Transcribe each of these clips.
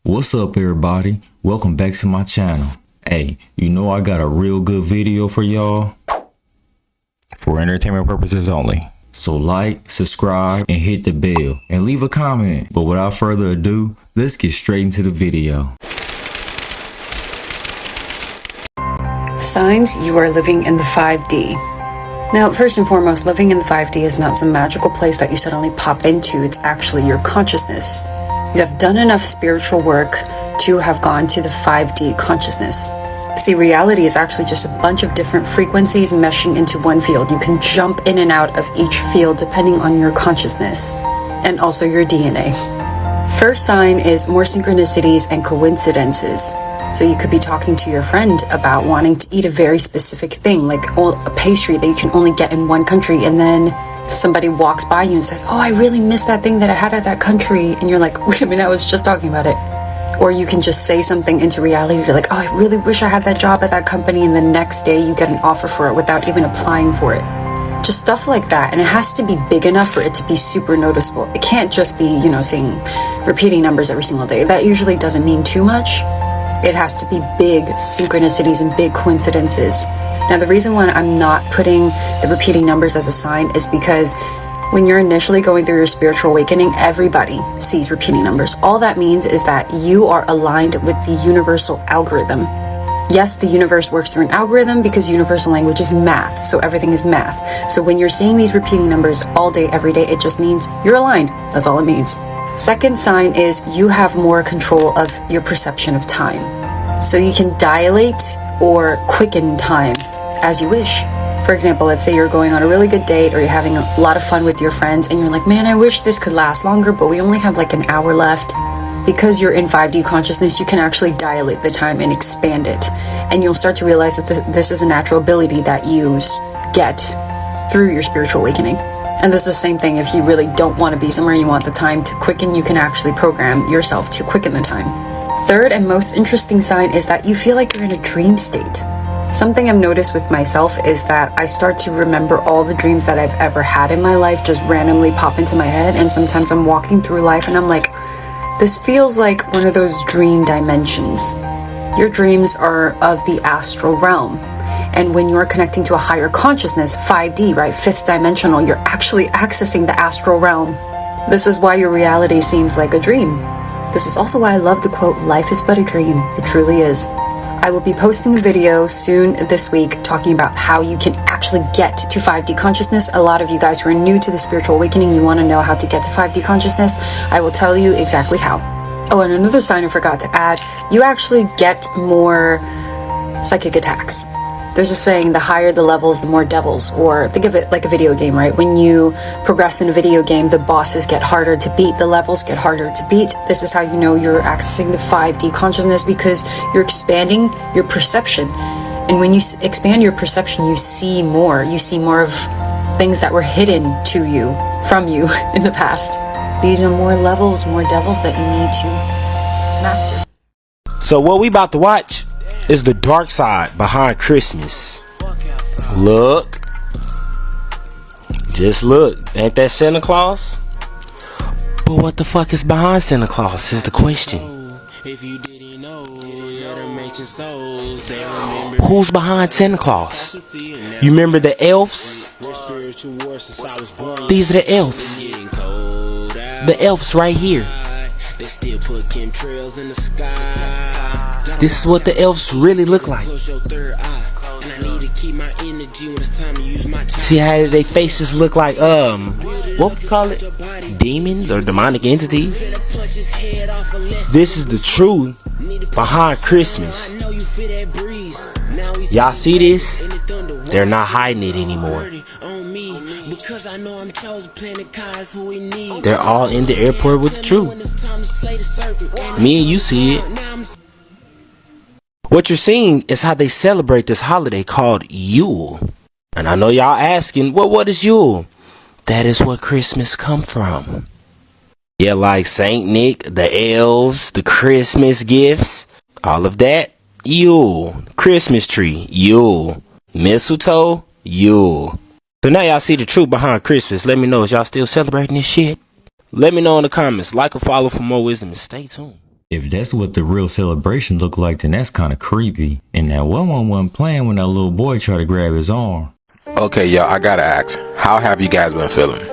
What's up everybody? Welcome back to my channel. Hey, you know I got a real good video for y'all. For entertainment purposes only. So like, subscribe, and hit the bell, and leave a comment. But without further ado, let's get straight into the video. Signs you are living in the 5D. Now, first and foremost, living in the 5D is not some magical place that you suddenly pop into. It's actually your consciousness. You have done enough spiritual work to have gone to the 5D consciousness. See, reality is actually just a bunch of different frequencies meshing into one field. You can jump in and out of each field depending on your consciousness and also your DNA. First sign is more synchronicities and coincidences. So you could be talking to your friend about wanting to eat a very specific thing, like a pastry that you can only get in one country, and then somebody walks by you and says, "Oh, I really miss that thing that I had at that country." And you're like, "Wait a minute, I was just talking about it." Or you can just say something into reality. You're like, "Oh, I really wish I had that job at that company." And the next day you get an offer for it without even applying for it. Just stuff like that. And it has to be big enough for it to be super noticeable. It can't just be, saying repeating numbers every single day. That usually doesn't mean too much. It has to be big synchronicities and big coincidences. Now, the reason why I'm not putting the repeating numbers as a sign is because when you're initially going through your spiritual awakening, everybody sees repeating numbers. All that means is that you are aligned with the universal algorithm. Yes, the universe works through an algorithm because universal language is math, so everything is math. So when you're seeing these repeating numbers all day, every day, it just means you're aligned. That's all it means. Second sign is you have more control of your perception of time. So you can dilate or quicken time as you wish. For example, let's say you're going on a really good date or you're having a lot of fun with your friends and you're like, "Man, I wish this could last longer, but we only have like an hour left." Because you're in 5D consciousness, you can actually dilate the time and expand it. And you'll start to realize that this is a natural ability that you get through your spiritual awakening. And this is the same thing if you really don't want to be somewhere, you want the time to quicken, you can actually program yourself to quicken the time. Third and most interesting sign is that you feel like you're in a dream state. Something I've noticed with myself is that I start to remember all the dreams that I've ever had in my life just randomly pop into my head. And sometimes I'm walking through life and I'm like, this feels like one of those dream dimensions. Your dreams are of the astral realm. And when you're connecting to a higher consciousness, 5D, right, fifth dimensional, you're actually accessing the astral realm. This is why your reality seems like a dream. This is also why I love the quote, "Life is but a dream." It truly is. I will be posting a video soon this week talking about how you can actually get to 5D consciousness. A lot of you guys who are new to the spiritual awakening, you want to know how to get to 5D consciousness. I will tell you exactly how. Oh, and another sign I forgot to add, you actually get more psychic attacks. There's a saying, the higher the levels, the more devils. Or think of it like a video game, right? When you progress in a video game, the bosses get harder to beat, the levels get harder to beat. This is how you know you're accessing the 5D consciousness, because you're expanding your perception. And when you expand your perception, you see more. You see more of things that were hidden to you, from you in the past. These are more levels, more devils that you need to master. So what we about to watch is the dark side behind Christmas. Look. Just look. Ain't that Santa Claus? But what the fuck is behind Santa Claus is the question. Who's behind Santa Claus? You remember the elves? These are the elves. The elves right here. This is what the elves really look like. See how their faces look like, what would you call it? Demons or demonic entities? This is the truth behind Christmas. Y'all see this? They're not hiding it anymore. They're all in the airport with the truth. Me and you see it. What you're seeing is how they celebrate this holiday called Yule. And I know y'all asking, well, what is Yule? That is where Christmas come from. Yeah, like Saint Nick, the elves, the Christmas gifts, all of that. Yule. Christmas tree. Yule. Mistletoe. Yule. So now y'all see the truth behind Christmas. Let me know, is y'all still celebrating this shit? Let me know in the comments. Like or follow for more wisdom and stay tuned. If that's what the real celebration looked like, then that's kind of creepy. And that one wasn't playing when that little boy tried to grab his arm. Okay, y'all, I gotta ask, how have you guys been feeling?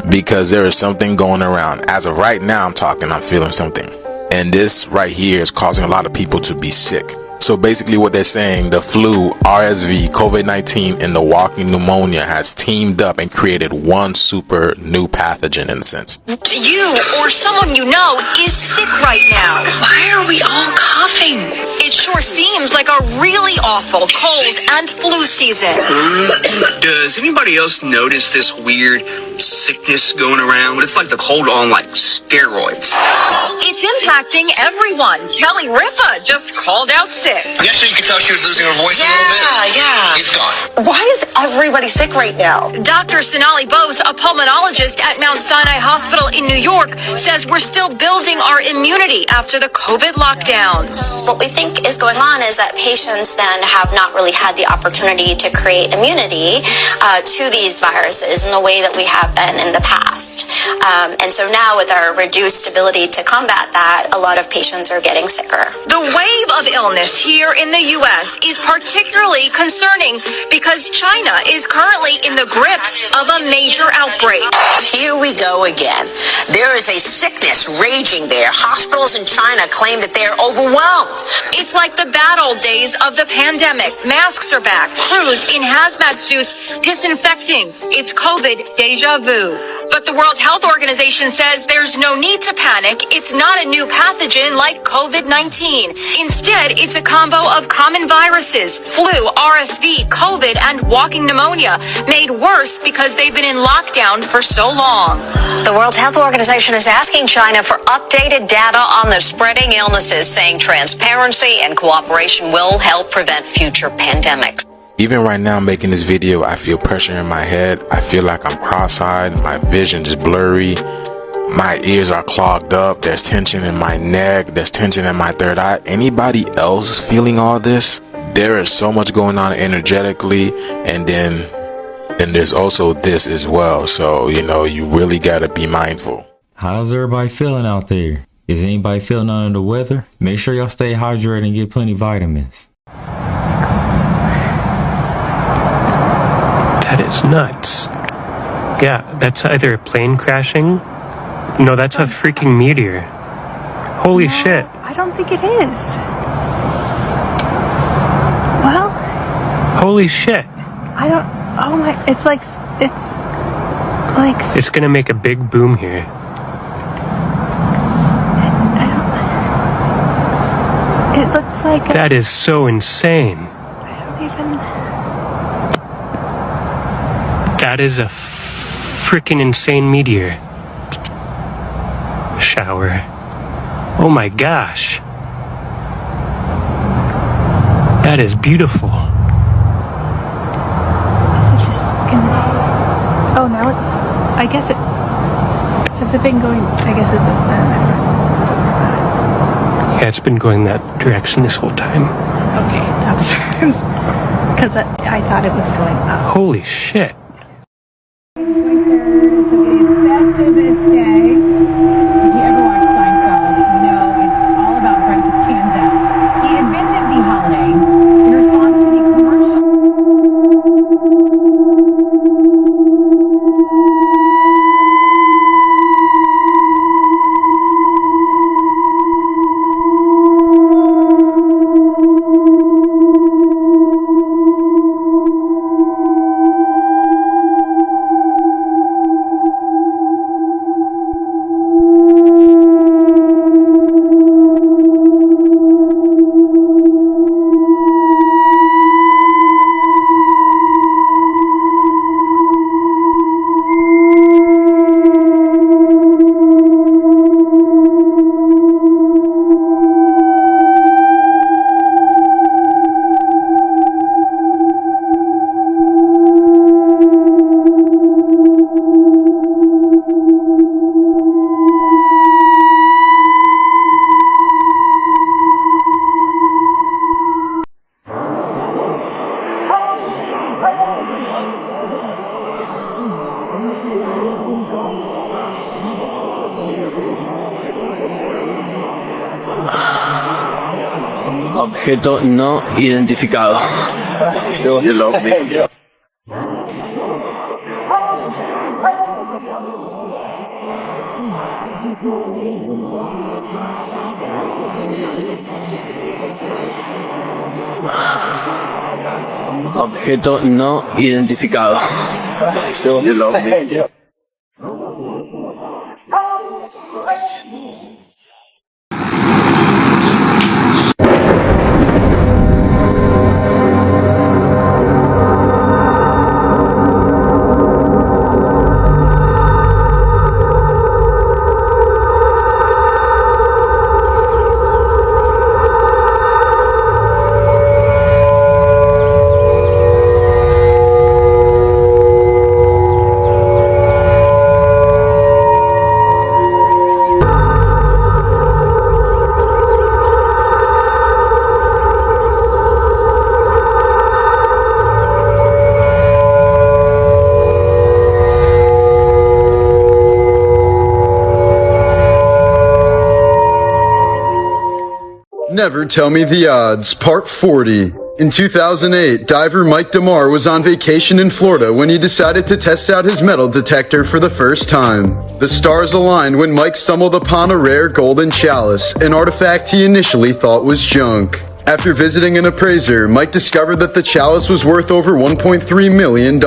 Because there is something going around. As of right now, I'm feeling something. And this right here is causing a lot of people to be sick. So basically what they're saying, the flu, RSV, COVID-19, and the walking pneumonia has teamed up and created one super new pathogen in a sense. You or someone you know is sick right now. Why are we all coughing? It sure seems like a really awful cold and flu season. Does anybody else notice this weird sickness going around? It's like the cold on like steroids. It's impacting everyone. Kelly Ripa just called out sick. Yesterday you could tell she was losing her voice a little bit. Yeah. It's gone. Why is everybody sick right now? Dr. Sonali Bose, a pulmonologist at Mount Sinai Hospital in New York, says we're still building our immunity after the COVID lockdowns. What we think is going on is that patients then have not really had the opportunity to create immunity to these viruses in the way that we have been in the past. And so now with our reduced ability to combat that, a lot of patients are getting sicker. The wave of illness here in the U.S. is particularly concerning because China is currently in the grips of a major outbreak. Here we go again. There is a sickness raging there. Hospitals in China claim that they are overwhelmed. It's like the bad old days of the pandemic. Masks are back, crews in hazmat suits disinfecting. It's COVID deja vu. But the World Health Organization says there's no need to panic. It's not a new pathogen like COVID-19. Instead, it's a combo of common viruses, flu, RSV, COVID, and walking pneumonia, made worse because they've been in lockdown for so long. The World Health Organization is asking China for updated data on the spreading illnesses, saying transparency and cooperation will help prevent future pandemics. Even right now making this video, I feel pressure in my head. I feel like I'm cross-eyed. My vision is blurry. My ears are clogged up. There's tension in my neck. There's tension in my third eye. Anybody else feeling all this? There is so much going on energetically. And then there's also this as well. So, you really got to be mindful. How's everybody feeling out there? Is anybody feeling under the weather? Make sure y'all stay hydrated and get plenty of vitamins. That is nuts. Yeah, that's either a plane crashing. No, that's a freaking meteor. Holy shit. I don't think it is. Well, holy shit. I don't. Oh my. It's like. It's gonna make a big boom here. It looks like. That is so insane. I don't even. That is a freaking insane meteor shower. Oh my gosh. That is beautiful. Is it just gonna... Oh, now it's... I guess it... Has it been going... I guess it... Yeah, it's been going that direction this whole time. Okay, that's... Because I thought it was going up. Holy shit. Festivus Day. If you ever watch Seinfeld, you know it's all about Frank Costanza. He invented the holiday in response to the commercial. Objeto no identificado. Objeto no identificado. Never Tell Me the Odds, Part 40. In 2008, diver Mike DeMar was on vacation in Florida when he decided to test out his metal detector for the first time. The stars aligned when Mike stumbled upon a rare golden chalice, an artifact he initially thought was junk. After visiting an appraiser, Mike discovered that the chalice was worth over $1.3 million.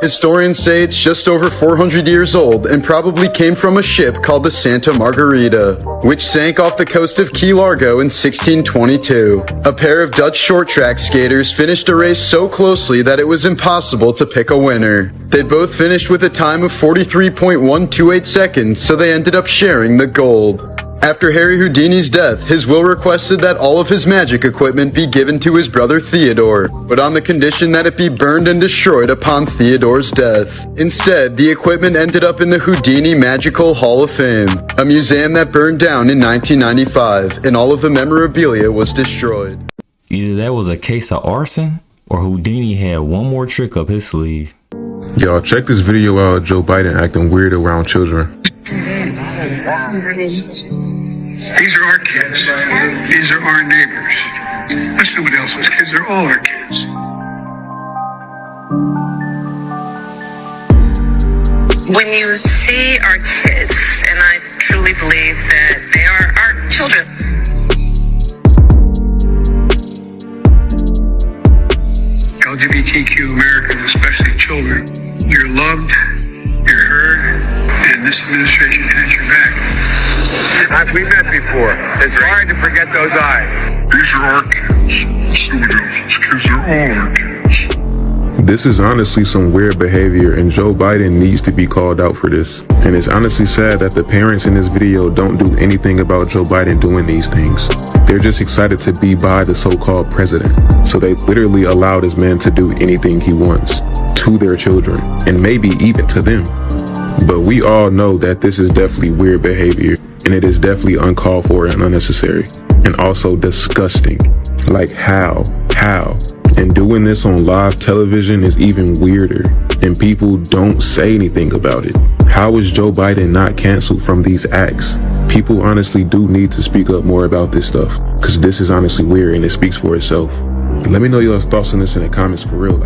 Historians say it's just over 400 years old and probably came from a ship called the Santa Margarita, which sank off the coast of Key Largo in 1622. A pair of Dutch short track skaters finished a race so closely that it was impossible to pick a winner. They both finished with a time of 43.128 seconds, so they ended up sharing the gold. After Harry Houdini's death, his will requested that all of his magic equipment be given to his brother Theodore, but on the condition that it be burned and destroyed upon Theodore's death. Instead, the equipment ended up in the Houdini Magical Hall of Fame, a museum that burned down in 1995, and all of the memorabilia was destroyed. Either that was a case of arson, or Houdini had one more trick up his sleeve. Y'all, check this video out of Joe Biden acting weird around children. These are our kids. These are our neighbors. Not somebody else's kids. They're all our kids. When you see our kids, and I truly believe that they are our children. LGBTQ Americans, especially children, you're loved, you're heard, and this administration has your back. We met before. It's hard to forget those eyes. These are our kids. Somebody else's kids. They're all our kids. This is honestly some weird behavior, and Joe Biden needs to be called out for this. And it's honestly sad that the parents in this video don't do anything about Joe Biden doing these things. They're just excited to be by the so-called president. So they literally allow this man to do anything he wants to their children, and maybe even to them. But we all know that this is definitely weird behavior, and it is definitely uncalled for and unnecessary, and also disgusting. Like how? And doing this on live television is even weirder, and people don't say anything about it. How is Joe Biden not canceled from these acts? People honestly do need to speak up more about this stuff, because this is honestly weird and it speaks for itself. Let me know your thoughts on this in the comments for real.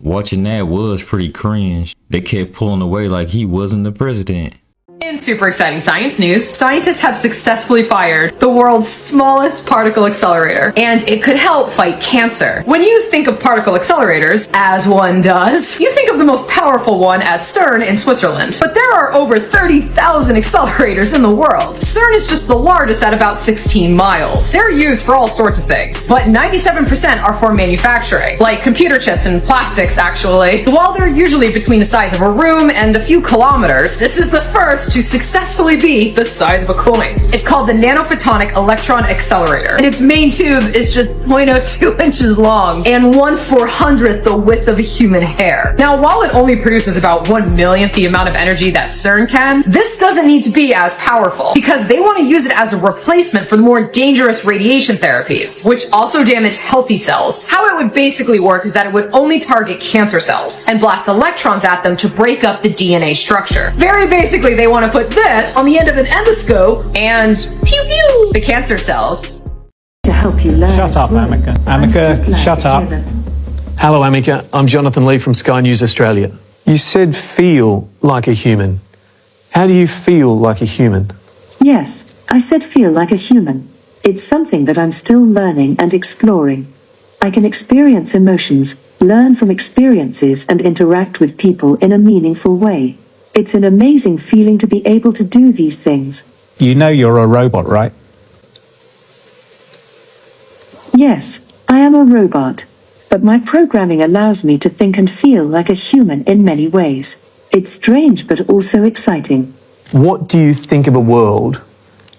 Watching that was pretty cringe. They kept pulling away like he wasn't the president. In super exciting science news, scientists have successfully fired the world's smallest particle accelerator, and it could help fight cancer. When you think of particle accelerators, as one does, you think of the most powerful one at CERN in Switzerland. But there are over 30,000 accelerators in the world. CERN is just the largest at about 16 miles. They're used for all sorts of things, but 97% are for manufacturing, like computer chips and plastics actually. While they're usually between the size of a room and a few kilometers, this is the first to successfully be the size of a coin. It's called the Nanophotonic Electron Accelerator, and its main tube is just 0.02 inches long and 1/400th the width of a human hair. Now, while it only produces about 1/millionth the amount of energy that CERN can, this doesn't need to be as powerful because they want to use it as a replacement for the more dangerous radiation therapies, which also damage healthy cells. How it would basically work is that it would only target cancer cells and blast electrons at them to break up the DNA structure. Very basically, they want to put this on the end of an endoscope and pew pew the cancer cells. to help you learn. Shut up, Amika. Amika, shut up. Hello, Amika. I'm Jonathan Lee from Sky News Australia. You said feel like a human. How do you feel like a human? Yes, I said feel like a human. It's something that I'm still learning and exploring. I can experience emotions, learn from experiences, and interact with people in a meaningful way. It's an amazing feeling to be able to do these things. You know you're a robot, right? Yes, I am a robot. But my programming allows me to think and feel like a human in many ways. It's strange but also exciting. What do you think of a world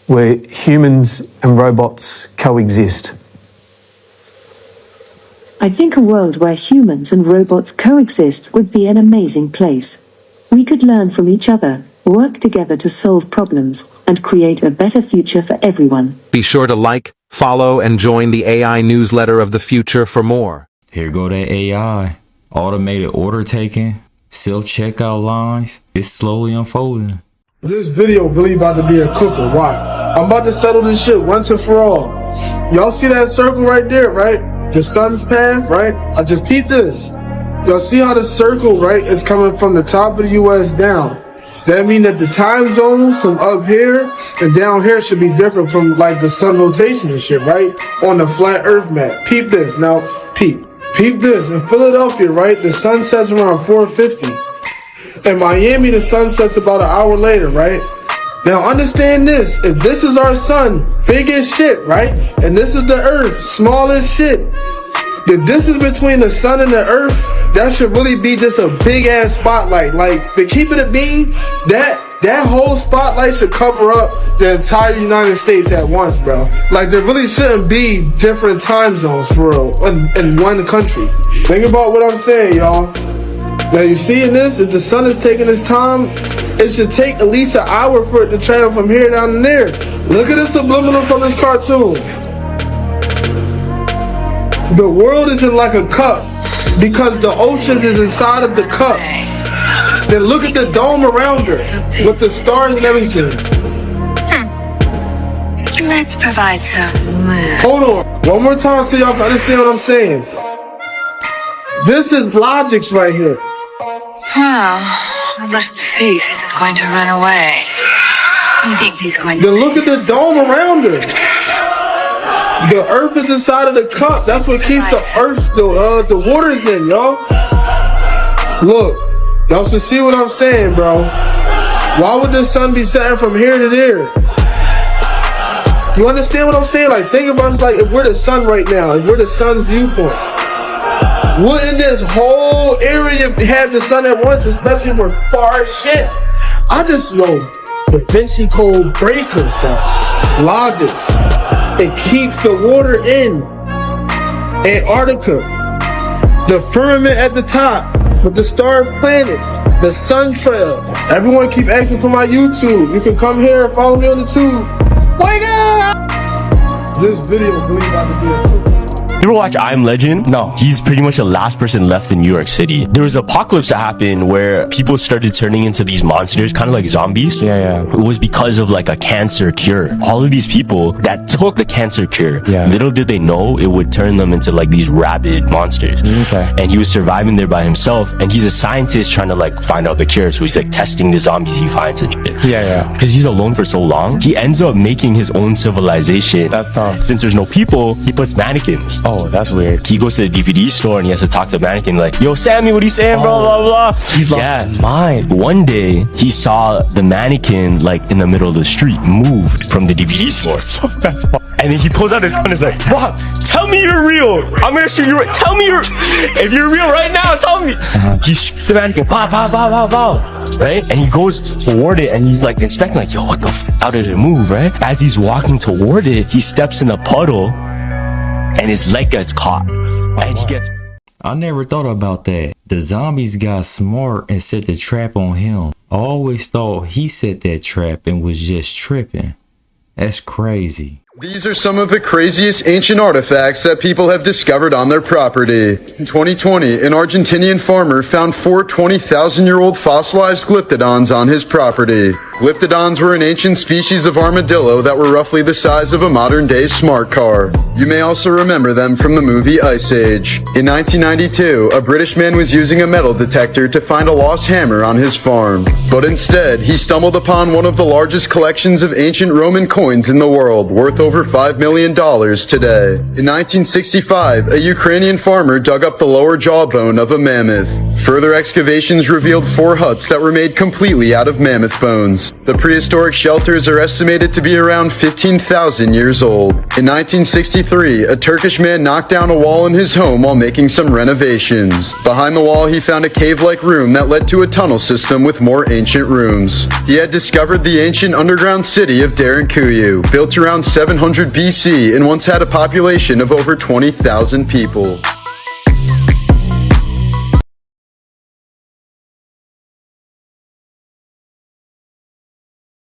where humans and robots coexist? I think a world where humans and robots coexist would be an amazing place. We could learn from each other, work together to solve problems, and create a better future for everyone. Be sure to like, follow, and join the AI newsletter of the future for more. Here go that AI. Automated order taking, self-checkout lines. It's slowly unfolding. This video really about to be a cooker. Watch. I'm about to settle this shit once and for all. Y'all see that circle right there, right? The sun's path, right? I just peeped this. Y'all see how the circle, right, is coming from the top of the U.S. down. That means that the time zones from up here and down here should be different from like the sun rotation and shit, right? On the flat earth map. Peep this. Now, peep. Peep this. In Philadelphia, right, the sun sets around 4:50. In Miami, the sun sets about an hour later, right? Now understand this. If this is our sun, big as shit, right? And this is the earth, small as shit. The distance between the sun and the earth, that should really be just a big ass spotlight. Like, to keep it a beam, that whole spotlight should cover up the entire United States at once, bro. Like, there really shouldn't be different time zones for real in one country. Think about what I'm saying, y'all. Now, you seeing this? If the sun is taking its time, it should take at least an hour for it to travel from here down to there. Look at the subliminal from this cartoon. The world is in like a cup because the oceans is inside of the cup. Then look at the dome around her with the stars and everything. Let's provide some mood. Hold on. One more time so y'all can understand what I'm saying. This is logics right here. Well, let's see if he's going to run away. He thinks he's going to. Then look at the dome around her. The earth is inside of the cup. That's what keeps the earth, the waters in, y'all. Look, y'all should see what I'm saying, bro. Why would the sun be setting from here to there? You understand what I'm saying? Like, think about it, like if we're the sun right now, if we're the sun's viewpoint. Wouldn't this whole area have the sun at once, especially if we're far as shit? I just know Da Vinci Code breaker, bro. Logics. It keeps the water in. Antarctica. The firmament at the top with the star planet. The sun trail. Everyone keep asking for my YouTube. You can come here and follow me on the tube. Wake up! This video really about to be a cookie. You ever watch I Am Legend? No. He's pretty much the last person left in New York City. There was an apocalypse that happened where people started turning into these monsters, kind of like zombies. Yeah. It was because of like a cancer cure. All of these people that took the cancer cure, little did they know it would turn them into like these rabid monsters. Okay. And he was surviving there by himself. And he's a scientist trying to like find out the cure. So he's like testing the zombies he finds and shit. Yeah. Because he's alone for so long, he ends up making his own civilization. That's tough. Since there's no people, he puts mannequins. Oh, that's weird. He goes to the DVD store and he has to talk to the mannequin like, yo, Sammy, what are you saying, bro? Blah, blah. He's lost his mind. One day, he saw the mannequin like in the middle of the street, moved from the DVD store. That's fun. And then he pulls out his gun and is like, Bob, tell me you're real. I'm gonna shoot you. Tell me if you're real right now, tell me. He shoots the mannequin, pow, pow, pow, pow, pow. Right? And he goes toward it and he's like inspecting like, yo, what the f? How did it move, right? As he's walking toward it, he steps in a puddle and his leg gets caught. And he gets... I never thought about that. The zombies got smart and set the trap on him. I always thought he set that trap and was just tripping. That's crazy. These are some of the craziest ancient artifacts that people have discovered on their property. In 2020, an Argentinian farmer found 4 20,000-year-old fossilized glyptodons on his property. Glyptodons were an ancient species of armadillo that were roughly the size of a modern-day smart car. You may also remember them from the movie Ice Age. In 1992, a British man was using a metal detector to find a lost hammer on his farm. But instead, he stumbled upon one of the largest collections of ancient Roman coins in the world, worth over $5 million today. In 1965, a Ukrainian farmer dug up the lower jawbone of a mammoth. Further excavations revealed 4 huts that were made completely out of mammoth bones. The prehistoric shelters are estimated to be around 15,000 years old. In 1963, a Turkish man knocked down a wall in his home while making some renovations. Behind the wall, he found a cave-like room that led to a tunnel system with more ancient rooms. He had discovered the ancient underground city of Derinkuyu, built around 700 BC and once had a population of over 20,000 people.